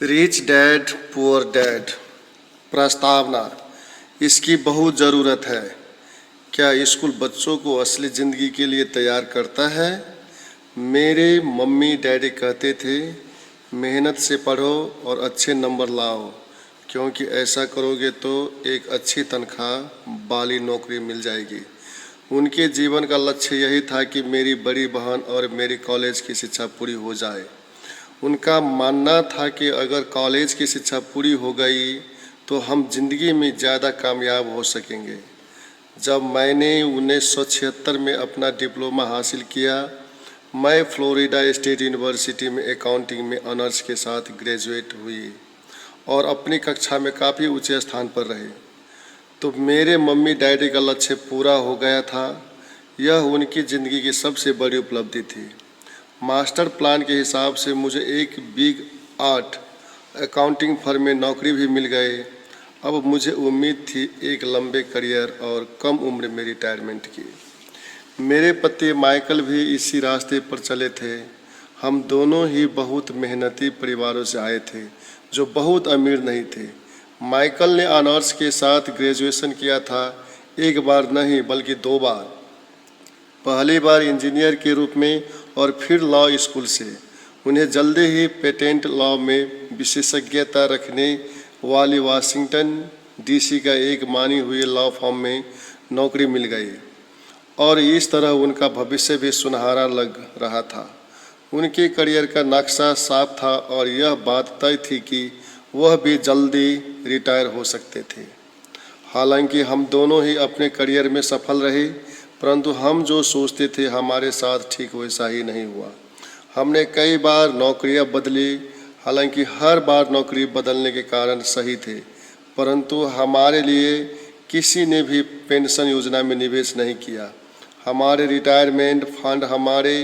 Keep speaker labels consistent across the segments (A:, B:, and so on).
A: Rich dad poor dad प्रस्तावना। इसकी बहुत ज़रूरत है। क्या स्कूल बच्चों को असली ज़िंदगी के लिए तैयार करता है? मेरे मम्मी डैडी कहते थे, मेहनत से पढ़ो और अच्छे नंबर लाओ, क्योंकि ऐसा करोगे तो एक अच्छी तनख्वाह वाली नौकरी मिल जाएगी। उनके जीवन का लक्ष्य यही था कि मेरी बड़ी बहन और मेरी कॉलेज की शिक्षा पूरी हो जाए। उनका मानना था कि अगर कॉलेज की शिक्षा पूरी हो गई तो हम जिंदगी में ज़्यादा कामयाब हो सकेंगे। जब मैंने 1976 में अपना डिप्लोमा हासिल किया, मैं फ्लोरिडा स्टेट यूनिवर्सिटी में अकाउंटिंग में ऑनर्स के साथ ग्रेजुएट हुई और अपनी कक्षा में काफ़ी ऊंचे स्थान पर रहे। तो मेरे मम्मी डैडी का लक्ष्य पूरा हो गया था। यह उनकी ज़िंदगी की सबसे बड़ी उपलब्धि थी। मास्टर प्लान के हिसाब से मुझे एक बिग 8 अकाउंटिंग फर्म में नौकरी भी मिल गई। अब मुझे उम्मीद थी एक लंबे करियर और कम उम्र में रिटायरमेंट की। मेरे पति माइकल भी इसी रास्ते पर चले थे। हम दोनों ही बहुत मेहनती परिवारों से आए थे जो बहुत अमीर नहीं थे। माइकल ने ऑनर्स के साथ ग्रेजुएशन किया था, एक बार नहीं बल्कि 2 बार। पहली बार इंजीनियर के रूप में और फिर लॉ स्कूल से। उन्हें जल्दी ही पेटेंट लॉ में विशेषज्ञता रखने वाली वाशिंगटन डीसी का एक मानी हुई लॉ फर्म में नौकरी मिल गई और इस तरह उनका भविष्य भी सुनहरा लग रहा था। उनके करियर का नक्शा साफ था और यह बात तय थी कि वह भी जल्दी रिटायर हो सकते थे। हालांकि हम दोनों ही अपने करियर में सफल रहे, परंतु हम जो सोचते थे हमारे साथ ठीक वैसा ही नहीं हुआ। हमने कई बार नौकरियां बदली, हालांकि हर बार नौकरी बदलने के कारण सही थे, परंतु हमारे लिए किसी ने भी पेंशन योजना में निवेश नहीं किया। हमारे रिटायरमेंट फंड हमारे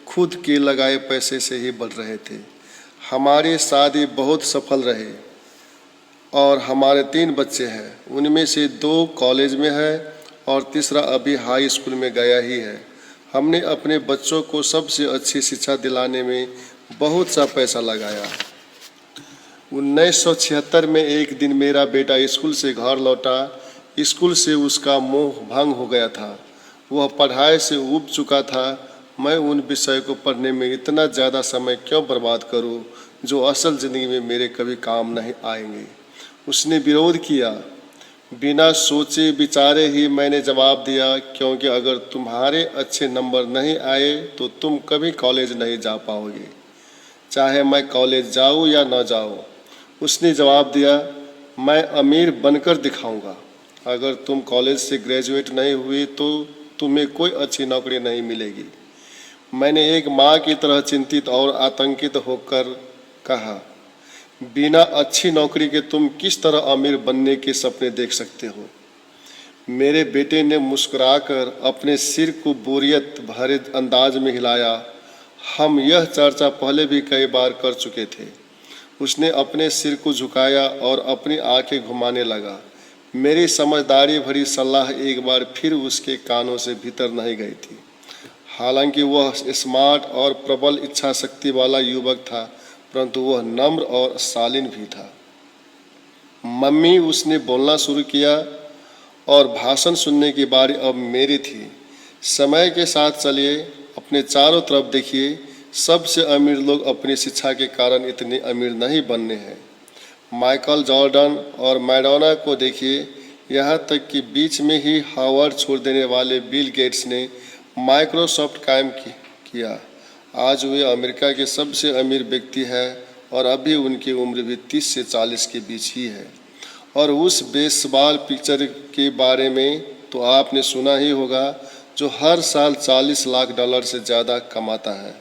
A: खुद के लगाए पैसे से ही बढ़ रहे थे। हमारी शादी बहुत सफल रही और हमारे 3 बच्चे हैं। उनमें से 2 कॉलेज में है और तीसरा अभी हाई स्कूल में गया ही है। हमने अपने बच्चों को सबसे अच्छी शिक्षा दिलाने में बहुत सा पैसा लगाया। 1976 में एक दिन मेरा बेटा स्कूल से घर लौटा। स्कूल से उसका मोह भंग हो गया था। वह पढ़ाई से ऊब चुका था। मैं उन विषय को पढ़ने में इतना ज़्यादा समय क्यों बर्बाद करूं, जो असल ज़िंदगी में मेरे कभी काम नहीं आएंगे। उसने विरोध किया। बिना सोचे विचारे ही मैंने जवाब दिया, क्योंकि अगर तुम्हारे अच्छे नंबर नहीं आए तो तुम कभी कॉलेज नहीं जा पाओगे, चाहे मैं कॉलेज जाऊं या न जाऊं। उसने जवाब दिया, मैं अमीर बनकर दिखाऊंगा। अगर तुम कॉलेज से ग्रेजुएट नहीं हुई तो तुम्हें कोई अच्छी नौकरी नहीं मिलेगी। मैंने एक माँ की तरह चिंतित और आतंकित होकर कहा, बिना अच्छी नौकरी के तुम किस तरह अमीर बनने के सपने देख सकते हो? मेरे बेटे ने मुस्कुराकर अपने सिर को बोरियत भरे अंदाज में हिलाया। हम यह चर्चा पहले भी कई बार कर चुके थे। उसने अपने सिर को झुकाया और अपनी आंखें घुमाने लगा। मेरी समझदारी भरी सलाह एक बार फिर उसके कानों से भीतर नहीं गई थी। हालांकि वह स्मार्ट और प्रबल इच्छा शक्ति वाला युवक था, परंतु वह नम्र और शालीन भी था। मम्मी, उसने बोलना शुरू किया और भाषण सुनने की बारी अब मेरी थी। समय के साथ चलिए, अपने चारों तरफ देखिए। सबसे अमीर लोग अपनी शिक्षा के कारण इतने अमीर नहीं बनने हैं। माइकल जॉर्डन और मैडोना को देखिए। यहाँ तक कि बीच में ही हार्वर्ड छोड़ देने वाले बिल गेट्स ने माइक्रोसॉफ्ट कायम किया। आज वे अमेरिका के सबसे अमीर व्यक्ति हैं और अभी उनकी उम्र भी 30 से 40 के बीच ही है। और उस बेसबॉल पिक्चर के बारे में तो आपने सुना ही होगा, जो हर साल $40 लाख से ज़्यादा कमाता है,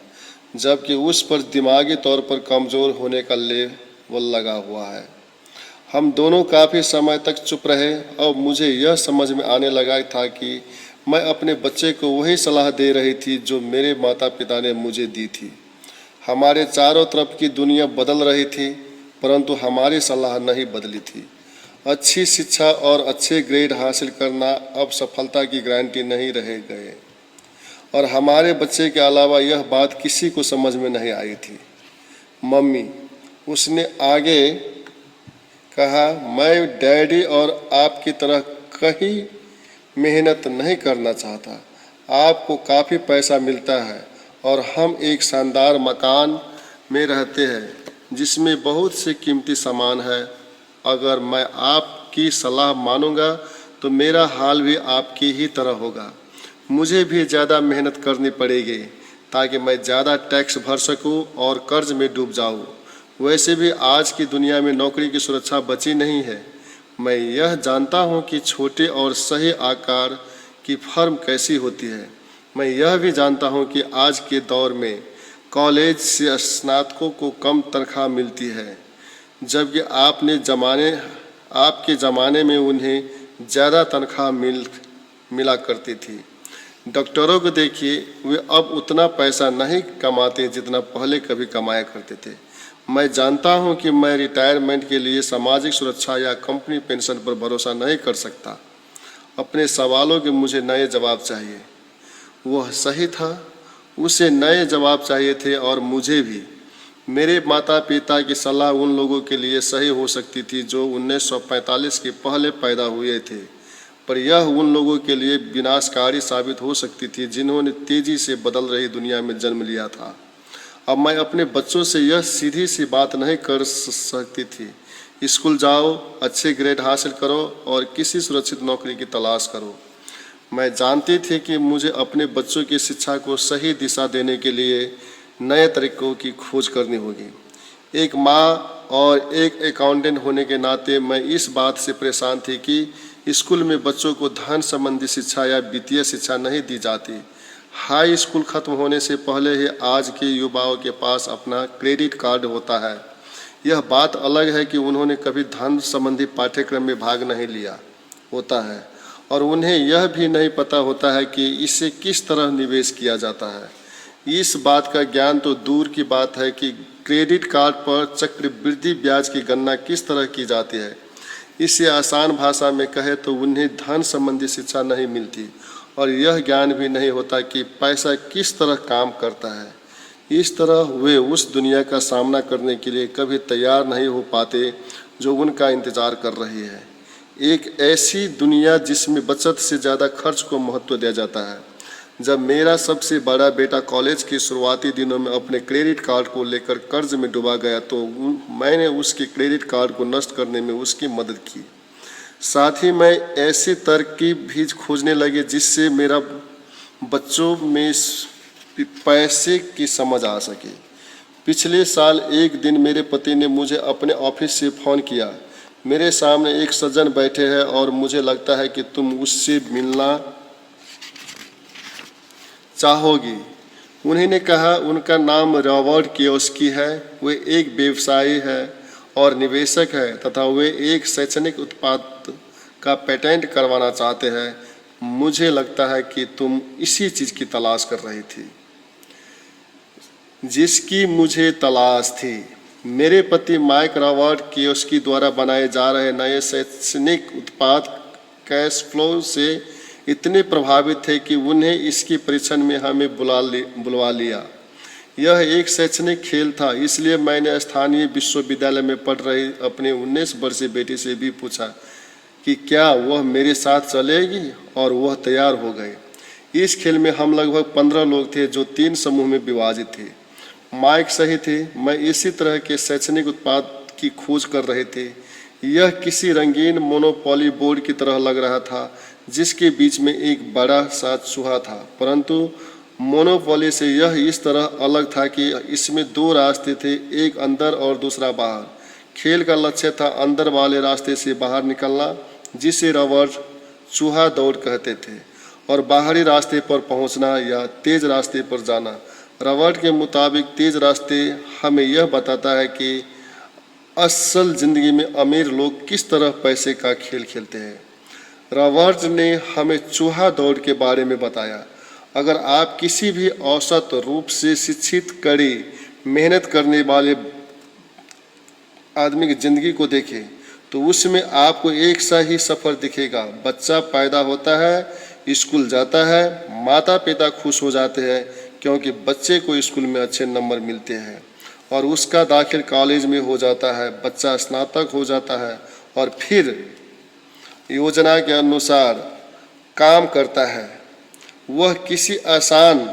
A: जबकि उस पर दिमागी तौर पर कमज़ोर होने का लेबल लगा हुआ है। हम दोनों काफ़ी समय तक चुप रहे और मुझे यह समझ में आने लगा था कि मैं अपने बच्चे को वही सलाह दे रही थी जो मेरे माता पिता ने मुझे दी थी। हमारे चारों तरफ की दुनिया बदल रही थी, परंतु हमारी सलाह नहीं बदली थी। अच्छी शिक्षा और अच्छे ग्रेड हासिल करना अब सफलता की गारंटी नहीं रह गए और हमारे बच्चे के अलावा यह बात किसी को समझ में नहीं आई थी। मम्मी, उसने आगे कहा, मैं डैडी और आपकी तरह कहीं मेहनत नहीं करना चाहता। आपको काफ़ी पैसा मिलता है और हम एक शानदार मकान में रहते हैं जिसमें बहुत से कीमती सामान है। अगर मैं आपकी सलाह मानूंगा तो मेरा हाल भी आपकी ही तरह होगा। मुझे भी ज़्यादा मेहनत करनी पड़ेगी ताकि मैं ज़्यादा टैक्स भर सकूं और कर्ज में डूब जाऊं। वैसे भी आज की दुनिया में नौकरी की सुरक्षा बची नहीं है। मैं यह जानता हूं कि छोटे और सही आकार की फर्म कैसी होती है। मैं यह भी जानता हूं कि आज के दौर में कॉलेज से स्नातकों को कम तनख्वाह मिलती है, जबकि आपके ज़माने में उन्हें ज़्यादा तनख्वाह मिला करती थी। डॉक्टरों को देखिए, वे अब उतना पैसा नहीं कमाते जितना पहले कभी कमाया करते थे। मैं जानता हूं कि मैं रिटायरमेंट के लिए सामाजिक सुरक्षा या कंपनी पेंशन पर भरोसा नहीं कर सकता। अपने सवालों के मुझे नए जवाब चाहिए। वह सही था, उसे नए जवाब चाहिए थे और मुझे भी। मेरे माता पिता की सलाह उन लोगों के लिए सही हो सकती थी जो 1945 के पहले पैदा हुए थे, पर यह उन लोगों के लिए विनाशकारी साबित हो सकती थी जिन्होंने तेजी से बदल रही दुनिया में जन्म लिया था। अब मैं अपने बच्चों से यह सीधी सी बात नहीं कर सकती थी, स्कूल जाओ, अच्छे ग्रेड हासिल करो और किसी सुरक्षित नौकरी की तलाश करो। मैं जानती थी कि मुझे अपने बच्चों की शिक्षा को सही दिशा देने के लिए नए तरीकों की खोज करनी होगी। एक माँ और एक अकाउंटेंट होने के नाते मैं इस बात से परेशान थी कि स्कूल में बच्चों को धन संबंधी शिक्षा या वित्तीय शिक्षा नहीं दी जाती। हाई स्कूल खत्म होने से पहले ही आज के युवाओं के पास अपना क्रेडिट कार्ड होता है। यह बात अलग है कि उन्होंने कभी धन संबंधी पाठ्यक्रम में भाग नहीं लिया होता है और उन्हें यह भी नहीं पता होता है कि इसे किस तरह निवेश किया जाता है। इस बात का ज्ञान तो दूर की बात है कि क्रेडिट कार्ड पर चक्रवृद्धि ब्याज की गणना किस तरह की जाती है। इसे आसान भाषा में कहे तो उन्हें धन संबंधी शिक्षा नहीं मिलती और यह ज्ञान भी नहीं होता कि पैसा किस तरह काम करता है। इस तरह वे उस दुनिया का सामना करने के लिए कभी तैयार नहीं हो पाते जो उनका इंतज़ार कर रही है। एक ऐसी दुनिया जिसमें बचत से ज़्यादा खर्च को महत्व दिया जाता है। जब मेरा सबसे बड़ा बेटा कॉलेज के शुरुआती दिनों में अपने क्रेडिट कार्ड को लेकर कर्ज में डूबा गया तो मैंने उसके क्रेडिट कार्ड को नष्ट करने में उसकी मदद की। साथ ही मैं ऐसी तरकीब भी खोजने लगे जिससे मेरा बच्चों में पैसे की समझ आ सके। पिछले साल एक दिन मेरे पति ने मुझे अपने ऑफिस से फ़ोन किया। मेरे सामने एक सज्जन बैठे हैं और मुझे लगता है कि तुम उससे मिलना चाहोगी। उन्होंने कहा उनका नाम रॉबर्ट कियोस्की है। वे एक व्यवसायी है और निवेशक है तथा वे एक शैक्षणिक उत्पाद का पेटेंट करवाना चाहते हैं। मुझे लगता है कि तुम इसी चीज़ की तलाश कर रही थी जिसकी मुझे तलाश थी। मेरे पति माइक रॉबर्ट कियोस्की द्वारा बनाए जा रहे नए शैक्षणिक उत्पाद कैश फ्लो से इतने प्रभावित थे कि उन्हें इसके परीक्षण में हमें बुलवा लिया। यह एक शैक्षणिक खेल था, इसलिए मैंने स्थानीय विश्वविद्यालय में पढ़ रही अपने 19 वर्षीय बेटी से भी पूछा कि क्या वह मेरे साथ चलेगी और वह तैयार हो गए। इस खेल में हम लगभग 15 लोग थे जो 3 समूह में विभाजित थे। माइक सही थे, मैं इसी तरह के शैक्षणिक उत्पाद की खोज कर रहे थे। यह किसी रंगीन मोनोपोली बोर्ड की तरह लग रहा था जिसके बीच में एक बड़ा सा चूहा था, परंतु मोनोपोली से यह इस तरह अलग था कि इसमें 2 रास्ते थे, एक अंदर और दूसरा बाहर। खेल का लक्ष्य था अंदर वाले रास्ते से बाहर निकलना, जिसे रॉबर्ट चूहा दौड़ कहते थे, और बाहरी रास्ते पर पहुंचना या तेज रास्ते पर जाना। रॉबर्ट के मुताबिक तेज रास्ते हमें यह बताता है कि असल जिंदगी में अमीर लोग किस तरह पैसे का खेल खेलते हैं। रॉबर्ट ने हमें चूहा दौड़ के बारे में बताया। अगर आप किसी भी औसत रूप से शिक्षित, कड़ी मेहनत करने वाले आदमी की ज़िंदगी को देखें तो उसमें आपको एक सा ही सफ़र दिखेगा। बच्चा पैदा होता है, स्कूल जाता है, माता पिता खुश हो जाते हैं क्योंकि बच्चे को स्कूल में अच्छे नंबर मिलते हैं और उसका दाखिल कॉलेज में हो जाता है, बच्चा स्नातक हो जाता है और फिर योजना के अनुसार काम करता है। वह किसी आसान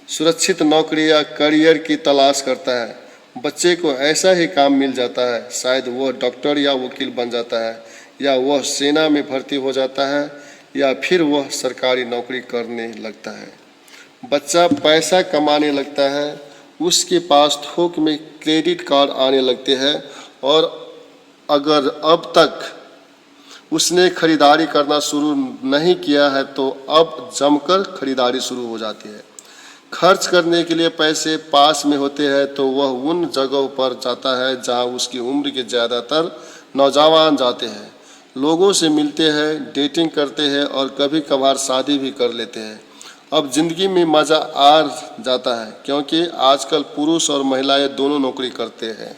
A: सुरक्षित नौकरी या करियर की तलाश करता है। बच्चे को ऐसा ही काम मिल जाता है, शायद वह डॉक्टर या वकील बन जाता है, या वह सेना में भर्ती हो जाता है, या फिर वह सरकारी नौकरी करने लगता है। बच्चा पैसा कमाने लगता है, उसके पास थोक में क्रेडिट कार्ड आने लगते हैं, और अगर अब तक उसने खरीदारी करना शुरू नहीं किया है तो अब जमकर खरीदारी शुरू हो जाती है। खर्च करने के लिए पैसे पास में होते हैं तो वह उन जगहों पर जाता है जहां उसकी उम्र के ज़्यादातर नौजवान जाते हैं, लोगों से मिलते हैं, डेटिंग करते हैं और कभी कभार शादी भी कर लेते हैं। अब ज़िंदगी में मज़ा आ जाता है क्योंकि आजकल पुरुष और महिलाएं दोनों नौकरी करते हैं।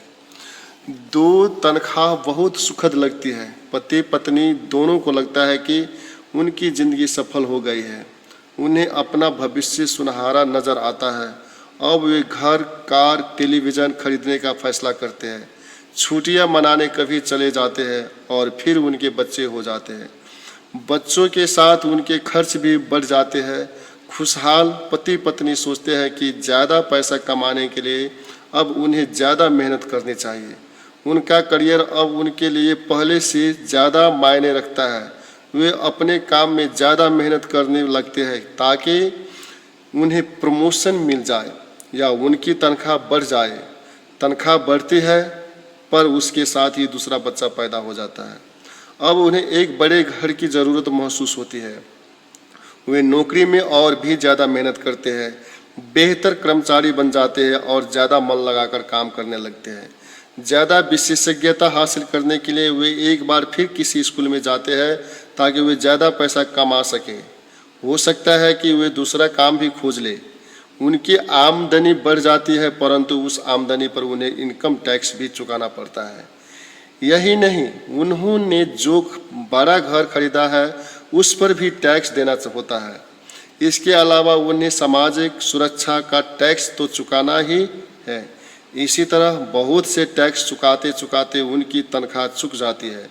A: दो तनख्वाह बहुत सुखद लगती है। पति पत्नी दोनों को लगता है कि उनकी ज़िंदगी सफल हो गई है। उन्हें अपना भविष्य सुनहरा नज़र आता है। अब वे घर, कार, टेलीविज़न खरीदने का फैसला करते हैं, छुट्टियां मनाने कभी चले जाते हैं और फिर उनके बच्चे हो जाते हैं। बच्चों के साथ उनके खर्च भी बढ़ जाते हैं। खुशहाल पति पत्नी सोचते हैं कि ज़्यादा पैसा कमाने के लिए अब उन्हें ज़्यादा मेहनत करनी चाहिए। उनका करियर अब उनके लिए पहले से ज़्यादा मायने रखता है। वे अपने काम में ज़्यादा मेहनत करने लगते हैं ताकि उन्हें प्रमोशन मिल जाए या उनकी तनख्वाह बढ़ जाए। तनख्वाह बढ़ती है पर उसके साथ ही दूसरा बच्चा पैदा हो जाता है। अब उन्हें एक बड़े घर की ज़रूरत महसूस होती है। वे नौकरी में और भी ज़्यादा मेहनत करते हैं, बेहतर कर्मचारी बन जाते हैं और ज़्यादा मन लगाकर काम करने लगते हैं। ज़्यादा विशेषज्ञता हासिल करने के लिए वे एक बार फिर किसी स्कूल में जाते हैं ताकि वे ज़्यादा पैसा कमा सकें। हो सकता है कि वे दूसरा काम भी खोज ले। उनकी आमदनी बढ़ जाती है परंतु उस आमदनी पर उन्हें इनकम टैक्स भी चुकाना पड़ता है। यही नहीं, उन्होंने जो बड़ा घर खरीदा है उस पर भी टैक्स देना होता है। इसके अलावा उन्हें सामाजिक सुरक्षा का टैक्स तो चुकाना ही है। इसी तरह बहुत से टैक्स चुकाते चुकाते उनकी तनख्वाह चुक जाती है।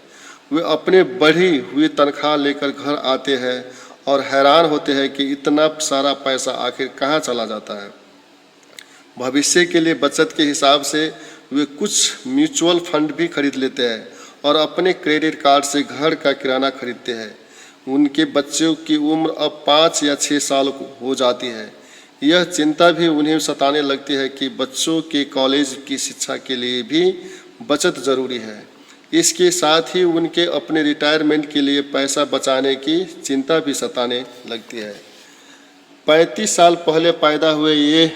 A: वे अपने बढ़ी हुई तनख्वाह लेकर घर आते हैं और हैरान होते हैं कि इतना सारा पैसा आखिर कहाँ चला जाता है। भविष्य के लिए बचत के हिसाब से वे कुछ म्यूचुअल फंड भी खरीद लेते हैं और अपने क्रेडिट कार्ड से घर का किराना खरीदते हैं। उनके बच्चों की उम्र अब 5 या 6 साल हो जाती है। यह चिंता भी उन्हें सताने लगती है कि बच्चों के कॉलेज की शिक्षा के लिए भी बचत ज़रूरी है। इसके साथ ही उनके अपने रिटायरमेंट के लिए पैसा बचाने की चिंता भी सताने लगती है। 35 साल पहले पैदा हुए ये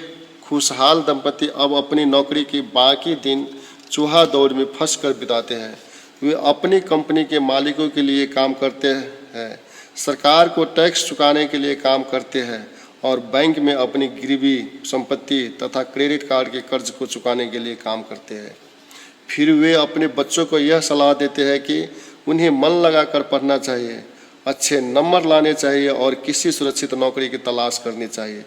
A: खुशहाल दंपति अब अपनी नौकरी के बाकी दिन चूहा दौड़ में फंस कर बिताते हैं। वे अपनी कंपनी के मालिकों के लिए काम करते हैं, सरकार को टैक्स चुकाने के लिए काम करते हैं और बैंक में अपनी गिरवी संपत्ति तथा क्रेडिट कार्ड के कर्ज को चुकाने के लिए काम करते हैं। फिर वे अपने बच्चों को यह सलाह देते हैं कि उन्हें मन लगाकर पढ़ना चाहिए, अच्छे नंबर लाने चाहिए और किसी सुरक्षित नौकरी की तलाश करनी चाहिए।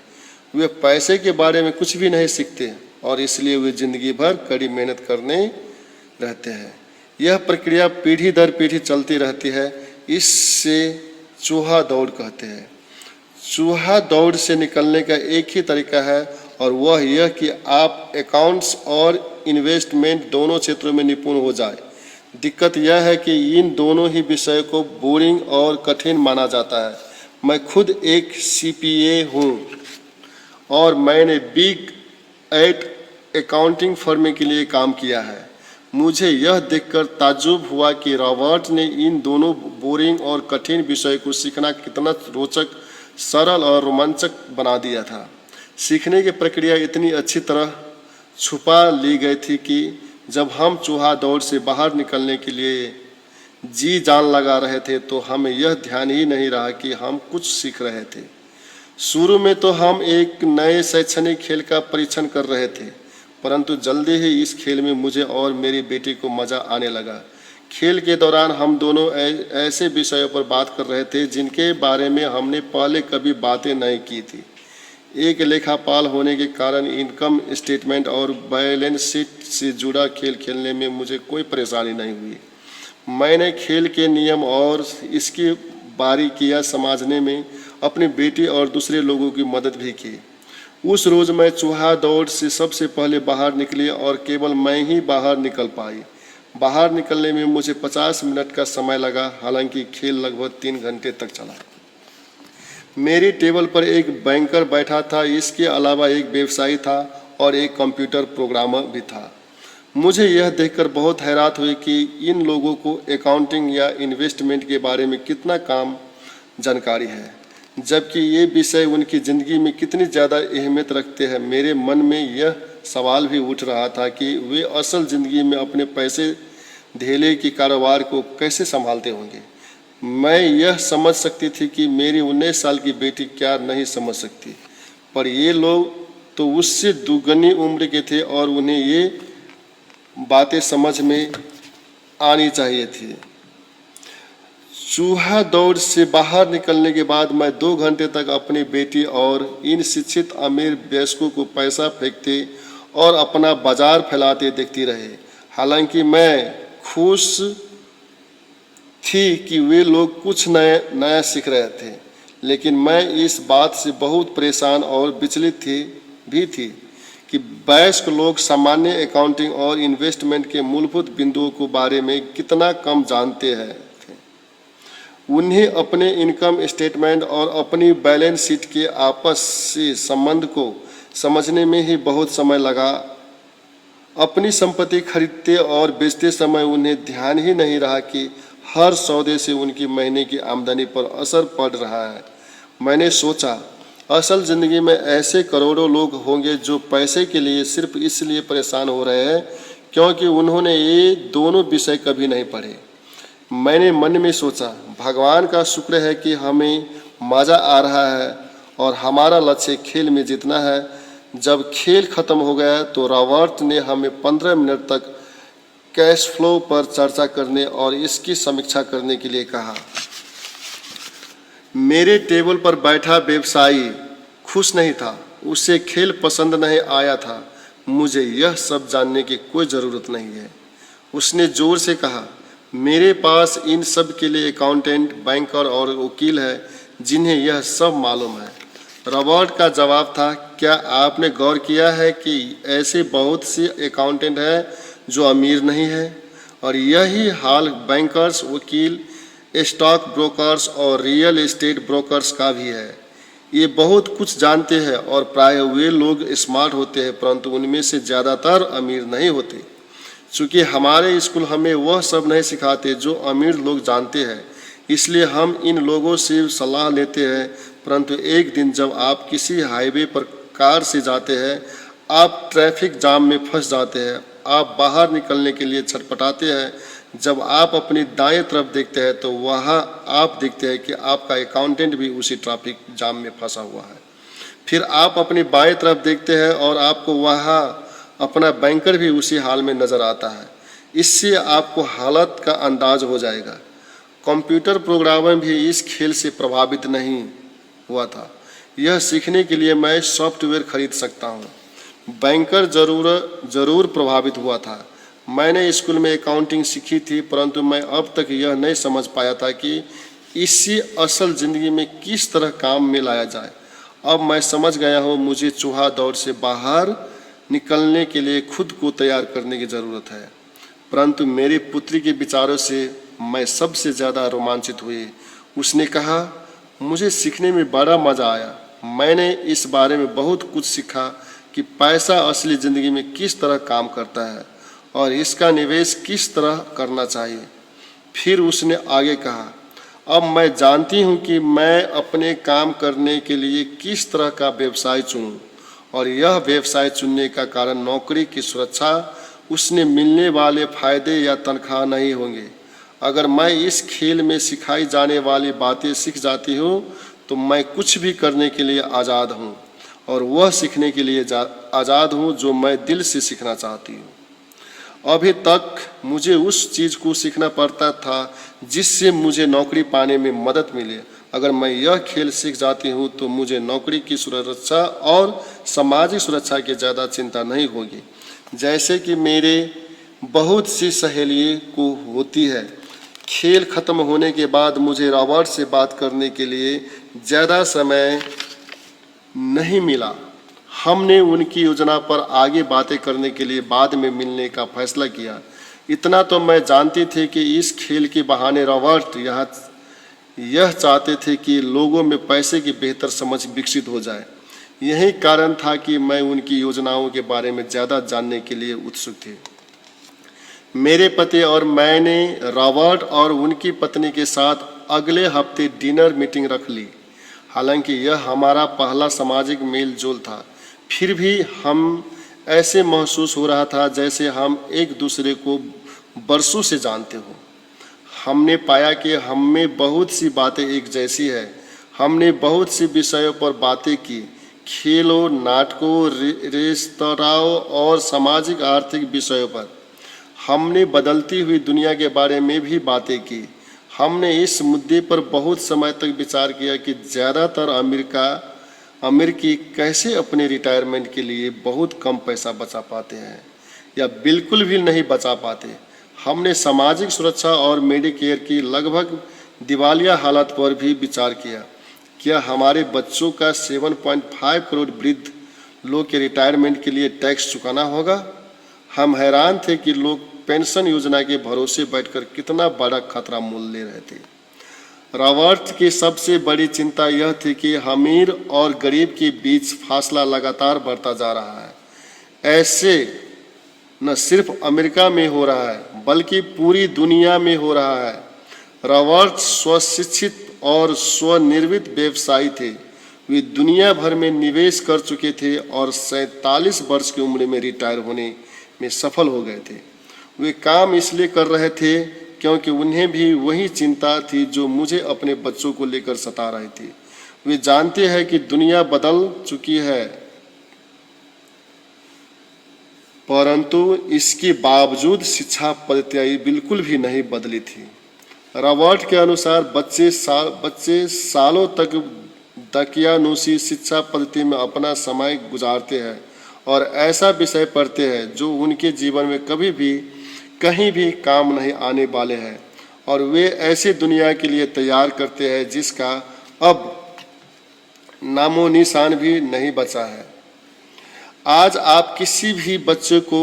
A: वे पैसे के बारे में कुछ भी नहीं सीखते और इसलिए वे जिंदगी भर कड़ी मेहनत करने रहते हैं। यह प्रक्रिया पीढ़ी दर पीढ़ी चलती रहती है। इससे चूहा दौड़ कहते हैं। चूहा दौड़ से निकलने का एक ही तरीका है और वह यह कि आप अकाउंट्स और इन्वेस्टमेंट दोनों क्षेत्रों में निपुण हो जाए। दिक्कत यह है कि इन दोनों ही विषय को बोरिंग और कठिन माना जाता है। मैं खुद एक CPA हूँ और मैंने बिग 8 अकाउंटिंग फर्म के लिए काम किया है। मुझे यह देखकर ताज्जुब हुआ कि रॉबर्ट ने इन दोनों बोरिंग और कठिन विषय को सीखना कितना रोचक, सरल और रोमांचक बना दिया था। सीखने की प्रक्रिया इतनी अच्छी तरह छुपा ली गई थी कि जब हम चूहा दौड़ से बाहर निकलने के लिए जी जान लगा रहे थे तो हमें यह ध्यान ही नहीं रहा कि हम कुछ सीख रहे थे। शुरू में तो हम एक नए शैक्षणिक खेल का परीक्षण कर रहे थे, परंतु जल्दी ही इस खेल में मुझे और मेरी बेटी को मज़ा आने लगा। खेल के दौरान हम दोनों ऐसे विषयों पर बात कर रहे थे जिनके बारे में हमने पहले कभी बातें नहीं की थी। एक लेखापाल होने के कारण इनकम स्टेटमेंट और बैलेंस शीट से जुड़ा खेल खेलने में मुझे कोई परेशानी नहीं हुई। मैंने खेल के नियम और इसकी बारीकियां समझने में अपनी बेटी और दूसरे लोगों की मदद भी की। उस रोज़ मैं चूहा दौड़ से सबसे पहले बाहर निकली और केवल मैं ही बाहर निकल पाई। बाहर निकलने में मुझे 50 मिनट का समय लगा, हालांकि खेल लगभग 3 घंटे तक चला। मेरी टेबल पर एक बैंकर बैठा था, इसके अलावा एक व्यवसायी था और एक कंप्यूटर प्रोग्रामर भी था। मुझे यह देखकर बहुत हैरात हुई कि इन लोगों को अकाउंटिंग या इन्वेस्टमेंट के बारे में कितना कम जानकारी है, जबकि ये विषय उनकी ज़िंदगी में कितनी ज़्यादा अहमियत रखते हैं। मेरे मन में यह सवाल भी उठ रहा था कि वे असल ज़िंदगी में अपने पैसे धेले के कारोबार को कैसे संभालते होंगे। मैं यह समझ सकती थी कि मेरी 19 साल की बेटी क्या नहीं समझ सकती, पर ये लोग तो उससे दुगनी उम्र के थे और उन्हें ये बातें समझ में आनी चाहिए थी। चूहा दौड़ से बाहर निकलने के बाद मैं 2 घंटे तक अपनी बेटी और इन शिक्षित अमीर वयस्कों को पैसा फेंकते और अपना बाजार फैलाते देखती रही। हालांकि मैं खुश थी कि वे लोग कुछ नया सीख रहे थे, लेकिन मैं इस बात से बहुत परेशान और विचलित थी कि वयस्क लोग सामान्य अकाउंटिंग और इन्वेस्टमेंट के मूलभूत बिंदुओं के बारे में कितना कम जानते हैं। उन्हें अपने इनकम स्टेटमेंट और अपनी बैलेंस शीट के आपस से संबंध को समझने में ही बहुत समय लगा। अपनी संपत्ति खरीदते और बेचते समय उन्हें ध्यान ही नहीं रहा कि हर सौदे से उनकी महीने की आमदनी पर असर पड़ रहा है। मैंने सोचा, असल ज़िंदगी में ऐसे करोड़ों लोग होंगे जो पैसे के लिए सिर्फ इसलिए परेशान हो रहे हैं क्योंकि उन्होंने ये दोनों विषय कभी नहीं पढ़े। मैंने मन में सोचा, भगवान का शुक्र है कि हमें मज़ा आ रहा है और हमारा लक्ष्य खेल में जीतना है। जब खेल खत्म हो गया तो रॉबर्ट ने हमें 15 मिनट तक कैश फ्लो पर चर्चा करने और इसकी समीक्षा करने के लिए कहा। मेरे टेबल पर बैठा व्यवसायी खुश नहीं था, उसे खेल पसंद नहीं आया था। मुझे यह सब जानने की कोई ज़रूरत नहीं है, उसने जोर से कहा। मेरे पास इन सब के लिए अकाउंटेंट, बैंकर और वकील है जिन्हें यह सब मालूम है। रॉबर्ट का जवाब था, क्या आपने गौर किया है कि ऐसे बहुत से अकाउंटेंट हैं जो अमीर नहीं है, और यही हाल बैंकर्स, वकील, स्टॉक ब्रोकर्स और रियल एस्टेट ब्रोकर्स का भी है। ये बहुत कुछ जानते हैं और प्राय वे लोग स्मार्ट होते हैं, परंतु उनमें से ज़्यादातर अमीर नहीं होते। चूँकि हमारे स्कूल हमें वह सब नहीं सिखाते जो अमीर लोग जानते हैं, इसलिए हम इन लोगों से सलाह लेते हैं। परंतु एक दिन जब आप किसी हाईवे पर कार से जाते हैं, आप ट्रैफिक जाम में फंस जाते हैं, आप बाहर निकलने के लिए छटपटाते हैं। जब आप अपनी दाएं तरफ देखते हैं तो वहाँ आप देखते हैं कि आपका अकाउंटेंट भी उसी ट्रैफिक जाम में फंसा हुआ है। फिर आप अपनी बाएं तरफ देखते हैं और आपको वहाँ अपना बैंकर भी उसी हाल में नज़र आता है। इससे आपको हालत का अंदाज हो जाएगा। कंप्यूटर प्रोग्रामर भी इस खेल से प्रभावित नहीं हुआ था। यह सीखने के लिए मैं सॉफ्टवेयर खरीद सकता हूँ। बैंकर ज़रूर प्रभावित हुआ था। मैंने स्कूल में अकाउंटिंग सीखी थी, परंतु मैं अब तक यह नहीं समझ पाया था कि इसे असल ज़िंदगी में किस तरह काम में लाया जाए। अब मैं समझ गया हूँ, मुझे चूहा दौड़ से बाहर निकलने के लिए खुद को तैयार करने की ज़रूरत है। परंतु मेरी पुत्री के विचारों से मैं सबसे ज़्यादा रोमांचित हुई। उसने कहा, मुझे सीखने में बड़ा मज़ा आया। मैंने इस बारे में बहुत कुछ सीखा कि पैसा असली ज़िंदगी में किस तरह काम करता है और इसका निवेश किस तरह करना चाहिए। फिर उसने आगे कहा, अब मैं जानती हूँ कि मैं अपने काम करने के लिए किस तरह का व्यवसाय चुनूँ, और यह व्यवसाय चुनने का कारण नौकरी की सुरक्षा, उसने मिलने वाले फायदे या तनख्वाह नहीं होंगे। अगर मैं इस खेल में सिखाई जाने वाली बातें सीख जाती हूँ तो मैं कुछ भी करने के लिए आज़ाद हूँ, और वह सीखने के लिए आज़ाद हूँ जो मैं दिल से सीखना चाहती हूँ। अभी तक मुझे उस चीज़ को सीखना पड़ता था जिससे मुझे नौकरी पाने में मदद मिले, अगर मैं यह खेल सीख जाती हूँ तो मुझे नौकरी की सुरक्षा और सामाजिक सुरक्षा की ज़्यादा चिंता नहीं होगी। जैसे कि मेरे बहुत सी सहेलियों को होती है। खेल खत्म होने के बाद मुझे रॉबर्ट से बात करने के लिए ज़्यादा समय नहीं मिला। हमने उनकी योजना पर आगे बातें करने के लिए बाद में मिलने का फैसला किया। इतना तो मैं जानती थी कि इस खेल के बहाने रॉबर्ट यह चाहते थे कि लोगों में पैसे की बेहतर समझ विकसित हो जाए। यही कारण था कि मैं उनकी योजनाओं के बारे में ज़्यादा जानने के लिए उत्सुक थी। मेरे पति और मैंने रॉबर्ट और उनकी पत्नी के साथ अगले हफ्ते डिनर मीटिंग रख ली। हालांकि यह हमारा पहला सामाजिक मेल जोल था, फिर भी हम ऐसे महसूस हो रहा था जैसे हम एक दूसरे को बरसों से जानते हो। हमने पाया कि हम में बहुत सी बातें एक जैसी है। हमने बहुत सी विषयों पर बातें की, खेलों, नाटकों, रेस्तराओं और सामाजिक आर्थिक विषयों पर। हमने बदलती हुई दुनिया के बारे में भी बातें की। हमने इस मुद्दे पर बहुत समय तक विचार किया कि ज़्यादातर अमेरिकी कैसे अपने रिटायरमेंट के लिए बहुत कम पैसा बचा पाते हैं या बिल्कुल भी नहीं बचा पाते। हमने सामाजिक सुरक्षा और मेडिकेयर की लगभग दिवालिया हालत पर भी विचार किया। क्या हमारे बच्चों का 7.5 करोड़ वृद्ध लोग के रिटायरमेंट के लिए टैक्स चुकाना होगा? हम हैरान थे कि लोग पेंशन योजना के भरोसे बैठकर कितना बड़ा खतरा मोल ले रहे थे। रॉबर्ट की सबसे बड़ी चिंता यह थी कि अमीर और गरीब के बीच फासला लगातार बढ़ता जा रहा है। ऐसे न सिर्फ अमेरिका में हो रहा है बल्कि पूरी दुनिया में हो रहा है। रॉबर्ट स्वशिक्षित और स्वनिर्मित व्यवसायी थे। वे दुनिया भर में निवेश कर चुके थे और 47 वर्ष की उम्र में रिटायर होने में सफल हो गए थे। वे काम इसलिए कर रहे थे क्योंकि उन्हें भी वही चिंता थी जो मुझे अपने बच्चों को लेकर सता रही थी। वे जानते हैं कि दुनिया बदल चुकी है, परंतु इसके बावजूद शिक्षा पद्धतियाँ बिल्कुल भी नहीं बदली थी। रॉबर्ट के अनुसार बच्चे सालों तक दकियानूसी शिक्षा पद्धति में अपना समय गुजारते हैं और ऐसा विषय पढ़ते हैं जो उनके जीवन में कभी भी कहीं भी काम नहीं आने वाले हैं, और वे ऐसी दुनिया के लिए तैयार करते हैं जिसका अब नामो निशान भी नहीं बचा है। आज आप किसी भी बच्चे को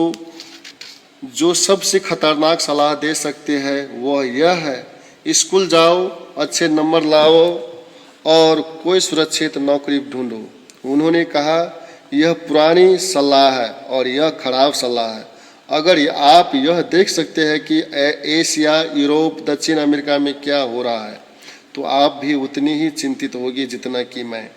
A: जो सबसे खतरनाक सलाह दे सकते हैं वह यह है, स्कूल जाओ, अच्छे नंबर लाओ और कोई सुरक्षित नौकरी ढूंढो। उन्होंने कहा, यह पुरानी सलाह है और यह खराब सलाह है। अगर आप यह देख सकते हैं कि एशिया, यूरोप, दक्षिण अमेरिका में क्या हो रहा है तो आप भी उतनी ही चिंतित होगी जितना कि मैं।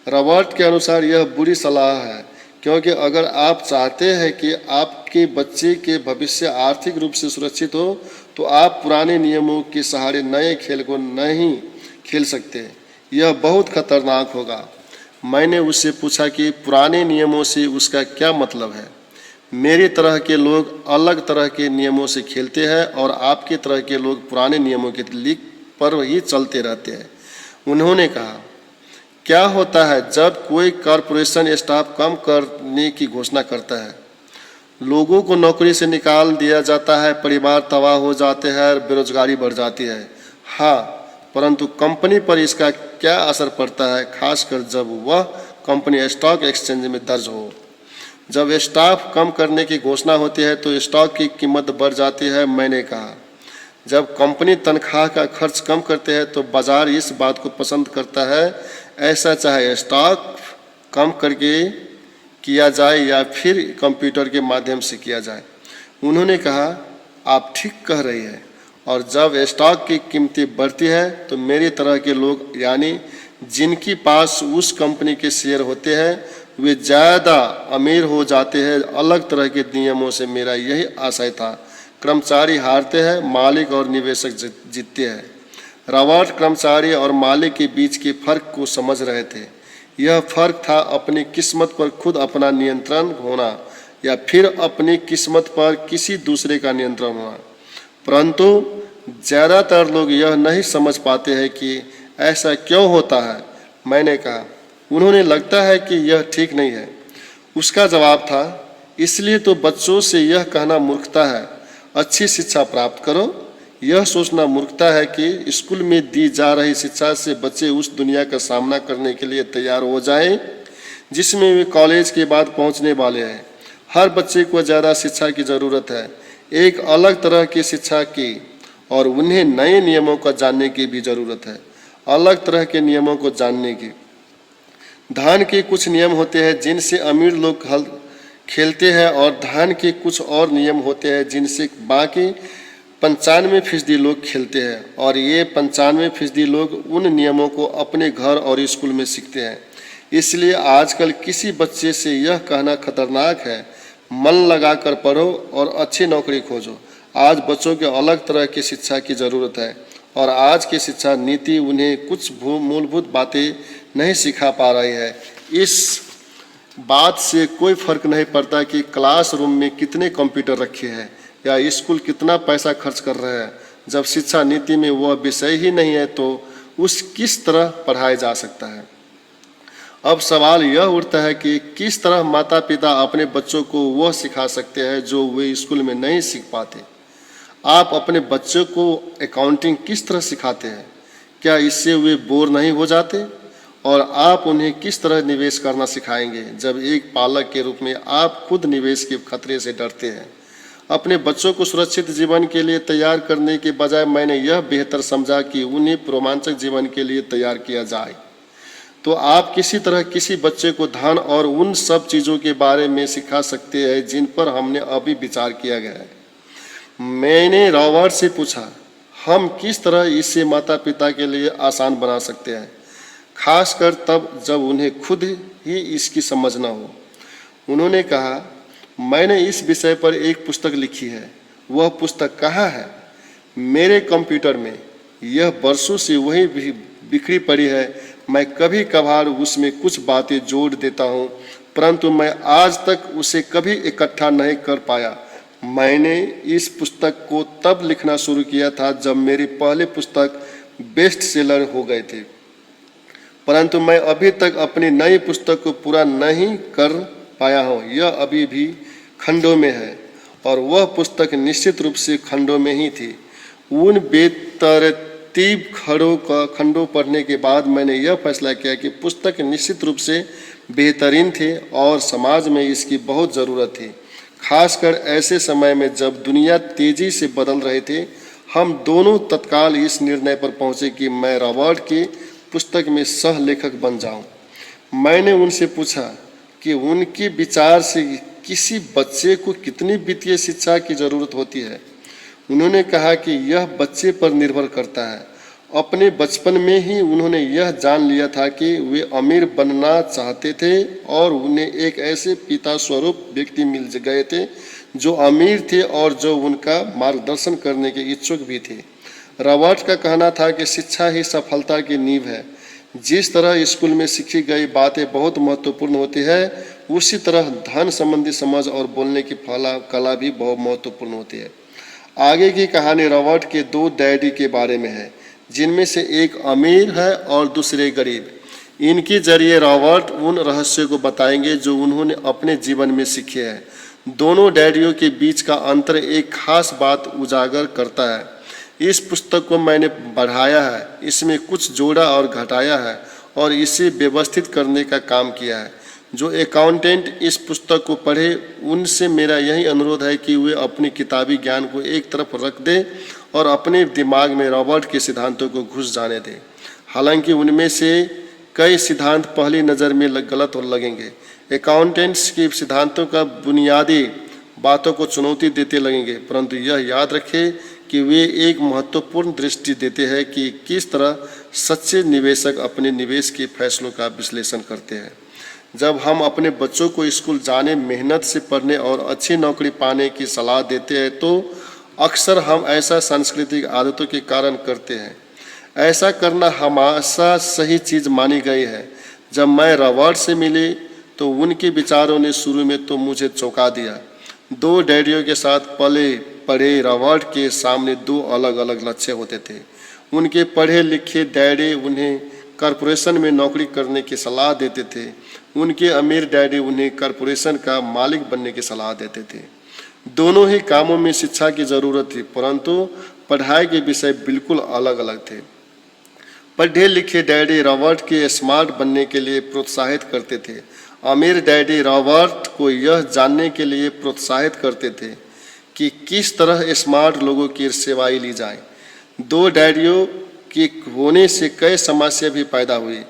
A: रॉबर्ट के अनुसार यह बुरी सलाह है, क्योंकि अगर आप चाहते हैं कि आपके बच्चे के भविष्य आर्थिक रूप से सुरक्षित हो तो आप पुराने नियमों के सहारे नए खेल को नहीं खेल सकते। यह बहुत खतरनाक होगा। मैंने उससे पूछा कि पुराने नियमों से उसका क्या मतलब है। मेरी तरह के लोग अलग तरह के नियमों से खेलते हैं और आपकी तरह के लोग पुराने नियमों के लीक पर ही चलते रहते हैं। उन्होंने कहा, क्या होता है जब कोई कॉरपोरेशन स्टाफ कम करने की घोषणा करता है? लोगों को नौकरी से निकाल दिया जाता है, परिवार तबाह हो जाते हैं और बेरोजगारी बढ़ जाती है। हाँ, परंतु कंपनी पर इसका क्या असर पड़ता है, खासकर जब वह कंपनी स्टॉक एक्सचेंज में दर्ज हो। जब स्टाफ कम करने की घोषणा होती है तो स्टॉक की कीमत बढ़ जाती है। मैंने कहा, जब कंपनी तनख्वाह का खर्च कम करते हैं तो बाजार इस बात को पसंद करता है, ऐसा चाहे स्टॉक कम करके किया जाए या फिर कंप्यूटर के माध्यम से किया जाए। उन्होंने कहा, आप ठीक कह रही हैं, और जब स्टॉक की कीमतें बढ़ती है तो मेरी तरह के लोग, यानी जिनके पास उस कंपनी के शेयर होते हैं, वे ज़्यादा अमीर हो जाते हैं। अलग तरह के नियमों से मेरा यही आशय था। कर्मचारी हारते हैं, मालिक और निवेशक जीतते हैं। रॉबर्ट कर्मचारी और मालिक के बीच के फर्क को समझ रहे थे। यह फर्क था अपनी किस्मत पर खुद अपना नियंत्रण होना या फिर अपनी किस्मत पर किसी दूसरे का नियंत्रण होना। परंतु ज़्यादातर लोग यह नहीं समझ पाते हैं कि ऐसा क्यों होता है? मैंने कहा। उन्होंने लगता है कि यह ठीक नहीं है। उसका जवाब था, इसलिए तो बच्चों से यह कहना मूर्खता है, अच्छी शिक्षा प्राप्त करो। यह सोचना मूर्खता है कि स्कूल में दी जा रही शिक्षा से बच्चे उस दुनिया का सामना करने के लिए तैयार हो जाएं जिसमें वे कॉलेज के बाद पहुंचने वाले हैं। हर बच्चे को ज़्यादा शिक्षा की ज़रूरत है, एक अलग तरह की शिक्षा की, और उन्हें नए नियमों को जानने की भी ज़रूरत है, अलग तरह के नियमों को जानने की। धन के कुछ नियम होते हैं जिनसे अमीर लोग खेलते हैं और धन के कुछ और नियम होते हैं जिनसे बाकी 95% लोग खेलते हैं, और ये 95% लोग उन नियमों को अपने घर और स्कूल में सीखते हैं। इसलिए आजकल किसी बच्चे से यह कहना खतरनाक है, मन लगाकर पढ़ो और अच्छी नौकरी खोजो। आज बच्चों के अलग तरह की शिक्षा की ज़रूरत है, और आज की शिक्षा नीति उन्हें कुछ मूलभूत बातें नहीं सिखा पा रही है। इस बात से कोई फर्क नहीं पड़ता कि क्लासरूम में कितने कंप्यूटर रखे हैं या स्कूल कितना पैसा खर्च कर रहे हैं। जब शिक्षा नीति में वह विषय ही नहीं है तो उस किस तरह पढ़ाया जा सकता है? अब सवाल यह उठता है कि किस तरह माता पिता अपने बच्चों को वह सिखा सकते हैं जो वे स्कूल में नहीं सीख पाते। आप अपने बच्चों को अकाउंटिंग किस तरह सिखाते हैं? क्या इससे वे बोर नहीं हो जाते? और आप उन्हें किस तरह निवेश करना सिखाएंगे जब एक पालक के रूप में आप खुद निवेश के खतरे से डरते हैं? अपने बच्चों को सुरक्षित जीवन के लिए तैयार करने के बजाय मैंने यह बेहतर समझा कि उन्हें रोमांचक जीवन के लिए तैयार किया जाए। तो आप किसी तरह किसी बच्चे को धन और उन सब चीज़ों के बारे में सिखा सकते हैं जिन पर हमने अभी विचार किया गया है। मैंने रॉबर्ट से पूछा, हम किस तरह इसे माता पिता के लिए आसान बना सकते हैं, खासकर तब जब उन्हें खुद ही इसकी समझ न हो। उन्होंने कहा, मैंने इस विषय पर एक पुस्तक लिखी है। वह पुस्तक कहाँ है? मेरे कंप्यूटर में। यह वर्षों से वहीं बिखरी पड़ी है। मैं कभी कभार उसमें कुछ बातें जोड़ देता हूँ, परंतु मैं आज तक उसे कभी इकट्ठा नहीं कर पाया। मैंने इस पुस्तक को तब लिखना शुरू किया था जब मेरी पहली पुस्तक बेस्ट सेलर हो गए थे, परंतु मैं अभी तक अपनी नई पुस्तक को पूरा नहीं कर पाया हूँ। यह अभी भी खंडों में है, और वह पुस्तक निश्चित रूप से खंडों में ही थी। उन बेतरतीब खंडों पढ़ने के बाद मैंने यह फैसला किया कि पुस्तक निश्चित रूप से बेहतरीन थे और समाज में इसकी बहुत ज़रूरत थी, खासकर ऐसे समय में जब दुनिया तेज़ी से बदल रहे थे। हम दोनों तत्काल इस निर्णय पर पहुँचे कि मैं रॉबर्ट की पुस्तक में सह लेखक बन जाऊं। मैंने उनसे पूछा कि उनके विचार से किसी बच्चे को कितनी वित्तीय शिक्षा की ज़रूरत होती है। उन्होंने कहा कि यह बच्चे पर निर्भर करता है। अपने बचपन में ही उन्होंने यह जान लिया था कि वे अमीर बनना चाहते थे, और उन्हें एक ऐसे पिता स्वरूप व्यक्ति मिल गए थे जो अमीर थे और जो उनका मार्गदर्शन करने के इच्छुक भी थे। रॉबर्ट का कहना था कि शिक्षा ही सफलता की नींव है। जिस तरह स्कूल में सीखी गई बातें बहुत महत्वपूर्ण होती है, उसी तरह धन संबंधी समझ और बोलने की कला भी बहुत महत्वपूर्ण होती है। आगे की कहानी रॉबर्ट के दो डैडी के बारे में है, जिनमें से एक अमीर है और दूसरे गरीब। इनके जरिए रॉबर्ट उन रहस्यों को बताएंगे जो उन्होंने अपने जीवन में सीखे हैं। दोनों डैडियों के बीच का अंतर एक खास बात उजागर करता है। इस पुस्तक को मैंने बढ़ाया है, इसमें कुछ जोड़ा और घटाया है और इसे व्यवस्थित करने का काम किया है। जो अकाउंटेंट इस पुस्तक को पढ़े, उनसे मेरा यही अनुरोध है कि वे अपने किताबी ज्ञान को एक तरफ रख दें और अपने दिमाग में रॉबर्ट के सिद्धांतों को घुस जाने दें। हालांकि उनमें से कई सिद्धांत पहली नज़र में गलत लगेंगे। अकाउंटेंट्स के सिद्धांतों का बुनियादी बातों को चुनौती देते लगेंगे, परंतु यह याद रखें कि वे एक महत्वपूर्ण दृष्टि देते हैं कि किस तरह सच्चे निवेशक अपने निवेश के फैसलों का विश्लेषण करते हैं। जब हम अपने बच्चों को स्कूल जाने, मेहनत से पढ़ने और अच्छी नौकरी पाने की सलाह देते हैं तो अक्सर हम ऐसा सांस्कृतिक आदतों के कारण करते हैं। ऐसा करना हमेशा सही चीज़ मानी गई है। जब मैं रॉबर्ट से मिली तो उनके विचारों ने शुरू में तो मुझे चौंका दिया। दो डैडियों के साथ पले पड़े रॉबर्ट के सामने दो अलग अलग लक्ष्य होते थे। उनके पढ़े लिखे डैडी उन्हें कॉरपोरेशन में नौकरी करने की सलाह देते थे। उनके अमीर डैडी उन्हें कॉरपोरेशन का मालिक बनने की सलाह देते थे। दोनों ही कामों में शिक्षा की जरूरत थी, परंतु पढ़ाई के विषय बिल्कुल अलग अलग थे। पढ़े लिखे डैडी रॉबर्ट के स्मार्ट बनने के लिए प्रोत्साहित करते थे। अमीर डैडी रॉबर्ट को यह जानने के लिए प्रोत्साहित करते थे कि किस तरह स्मार्ट लोगों की सेवाएं ली जाए। दो डैडियों के होने से कई समस्या भी पैदा हुई।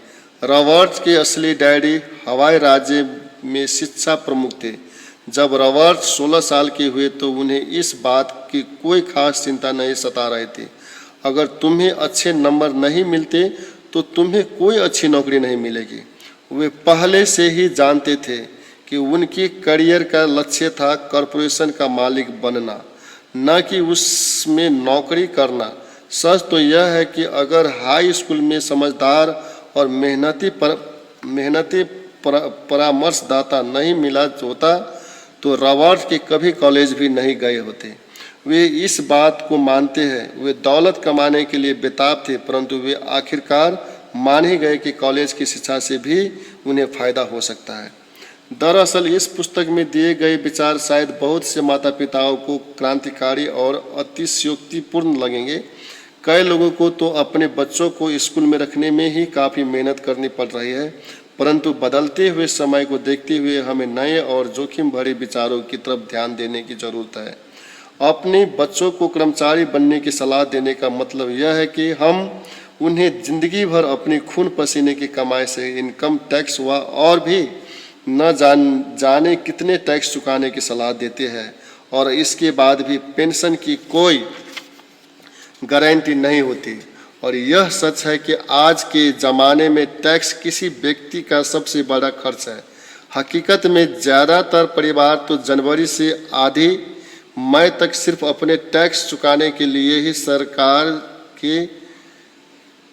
A: रॉबर्ट के असली डैडी हवाई राज्य में शिक्षा प्रमुख थे। जब रॉबर्ट 16 साल के हुए तो उन्हें इस बात की कोई खास चिंता नहीं सता रही थी। अगर तुम्हें अच्छे नंबर नहीं मिलते तो तुम्हें कोई अच्छी नौकरी नहीं मिलेगी। वे पहले से ही जानते थे कि उनकी करियर का लक्ष्य था कॉरपोरेशन का मालिक बनना, न कि उसमें नौकरी करना। सच तो यह है कि अगर हाई स्कूल में समझदार और मेहनती परामर्शदाता नहीं मिला होता तो रॉबर्ट के कभी कॉलेज भी नहीं गए होते। वे इस बात को मानते हैं। वे दौलत कमाने के लिए बेताब थे, परंतु वे आखिरकार मान ही गए कि कॉलेज की शिक्षा से भी उन्हें फायदा हो सकता है। दरअसल इस पुस्तक में दिए गए विचार शायद बहुत से माता पिताओं को क्रांतिकारी और अतिशयोक्तिपूर्ण लगेंगे। कई लोगों को तो अपने बच्चों को स्कूल में रखने में ही काफ़ी मेहनत करनी पड़ रही है, परंतु बदलते हुए समय को देखते हुए हमें नए और जोखिम भरे विचारों की तरफ ध्यान देने की जरूरत है। अपने बच्चों को कर्मचारी बनने की सलाह देने का मतलब यह है कि हम उन्हें जिंदगी भर अपनी खून पसीने की कमाई से इनकम टैक्स व और भी न जाने कितने टैक्स चुकाने की सलाह देते हैं, और इसके बाद भी पेंशन की कोई गारंटी नहीं होती। और यह सच है कि आज के ज़माने में टैक्स किसी व्यक्ति का सबसे बड़ा खर्च है। हकीकत में ज़्यादातर परिवार तो जनवरी से आधी मई तक सिर्फ अपने टैक्स चुकाने के लिए ही सरकार की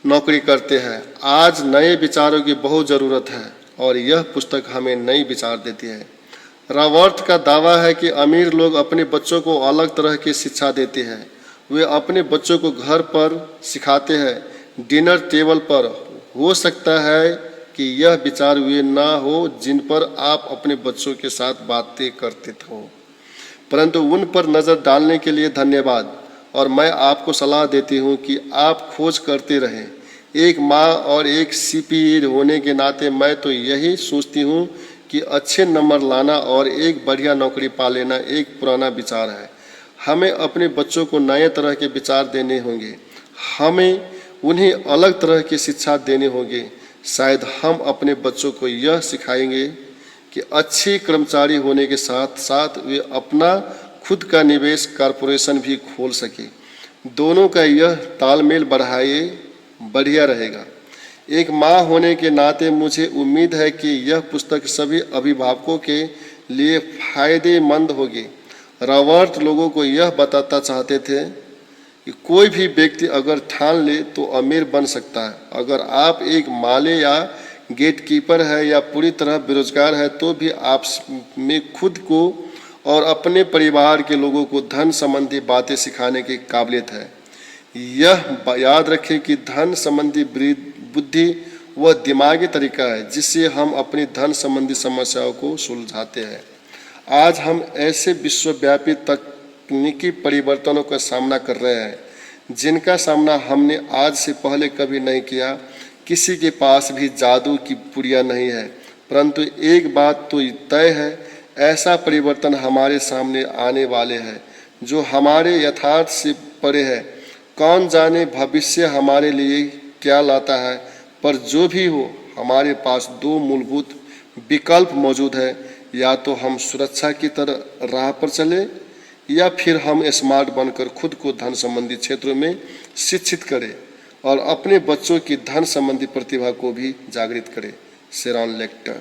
A: नौकरी करते हैं। आज नए विचारों की बहुत ज़रूरत है और यह पुस्तक हमें नई विचार देती है। रॉबर्ट का दावा है कि अमीर लोग अपने बच्चों को अलग तरह की शिक्षा देते हैं। वे अपने बच्चों को घर पर सिखाते हैं, डिनर टेबल पर। हो सकता है कि यह विचार वे ना हो जिन पर आप अपने बच्चों के साथ बातें करते हो, परंतु उन पर नज़र डालने के लिए धन्यवाद। और मैं आपको सलाह देती हूँ कि आप खोज करते रहें। एक माँ और एक CPA होने के नाते मैं तो यही सोचती हूँ कि अच्छे नंबर लाना और एक बढ़िया नौकरी पा लेना एक पुराना विचार है। हमें अपने बच्चों को नए तरह के विचार देने होंगे। हमें उन्हें अलग तरह की शिक्षा देने होंगे। शायद हम अपने बच्चों को यह सिखाएंगे कि अच्छे कर्मचारी होने के साथ साथ वे अपना खुद का निवेश कॉरपोरेशन भी खोल सके। दोनों का यह तालमेल बढ़िया रहेगा। एक माँ होने के नाते मुझे उम्मीद है कि यह पुस्तक सभी अभिभावकों के लिए फायदेमंद होगी। रॉबर्ट लोगों को यह बताता चाहते थे कि कोई भी व्यक्ति अगर ठान ले तो अमीर बन सकता है। अगर आप एक माले या गेटकीपर है या पूरी तरह बेरोजगार है तो भी आप में खुद को और अपने परिवार के लोगों को धन संबंधी बातें सिखाने की काबिलियत है। यह याद रखें कि धन संबंधी बुद्धि वह दिमागी तरीका है जिससे हम अपनी धन संबंधी समस्याओं को सुलझाते हैं। आज हम ऐसे विश्वव्यापी तकनीकी परिवर्तनों का सामना कर रहे हैं जिनका सामना हमने आज से पहले कभी नहीं किया। किसी के पास भी जादू की पुड़िया नहीं है, परंतु एक बात तो तय है, ऐसा परिवर्तन हमारे सामने आने वाले हैं जो हमारे यथार्थ से परे है। कौन जाने भविष्य हमारे लिए क्या लाता है, पर जो भी हो हमारे पास दो मूलभूत विकल्प मौजूद है। या तो हम सुरक्षा की तरह राह पर चले या फिर हम स्मार्ट बनकर खुद को धन संबंधी क्षेत्रों में शिक्षित करें और अपने बच्चों की धन संबंधी प्रतिभा को भी जागृत करें। Sharon lateral.